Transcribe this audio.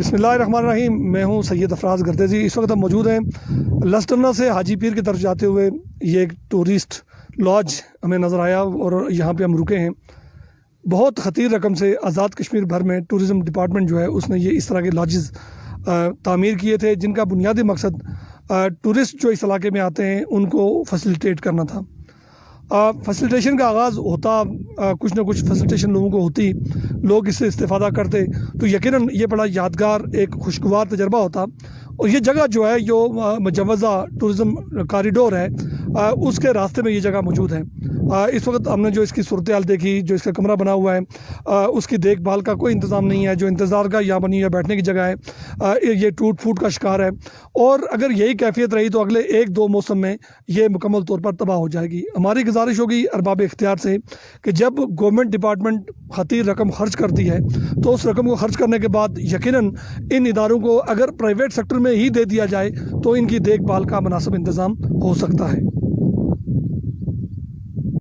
بسم اللہ الرحمن الرحیم. میں ہوں سید افراز گردیزی. اس وقت ہم موجود ہیں لسٹرنا سے حاجی پیر کی طرف جاتے ہوئے. یہ ایک ٹورسٹ لاج ہمیں نظر آیا اور یہاں پہ ہم رکے ہیں. بہت خطیر رقم سے آزاد کشمیر بھر میں ٹورزم ڈپارٹمنٹ جو ہے اس نے یہ اس طرح کے لاجز تعمیر کیے تھے جن کا بنیادی مقصد ٹورسٹ جو اس علاقے میں آتے ہیں ان کو فیسیلیٹیٹ کرنا تھا. فیسیلیٹیشن کا آغاز ہوتا کچھ نہ کچھ فیسیلیٹیشن لوگوں کو ہوتی, لوگ اس سے استفادہ کرتے تو یقیناً یہ بڑا یادگار ایک خوشگوار تجربہ ہوتا. اور یہ جگہ جو ہے جو مجوزہ ٹورزم کاریڈور ہے اس کے راستے میں یہ جگہ موجود ہے. اس وقت ہم نے جو اس کی صورتحال دیکھی, جو اس کا کمرہ بنا ہوا ہے اس کی دیکھ بھال کا کوئی انتظام نہیں ہے. جو انتظار کا یہاں بنی ہے بیٹھنے کی جگہ ہے, یہ ٹوٹ پھوٹ کا شکار ہے. اور اگر یہی کیفیت رہی تو اگلے 1-2 موسم میں یہ مکمل طور پر تباہ ہو جائے گی. ہماری گزارش ہوگی ارباب اختیار سے کہ جب گورنمنٹ ڈپارٹمنٹ خطیر رقم خرچ کرتی ہے تو اس رقم کو خرچ کرنے کے بعد یقیناً ان اداروں کو اگر پرائیویٹ سیکٹر میں ہی دے دیا جائے تو ان کی دیکھ بھال کا مناسب انتظام ہو سکتا ہے.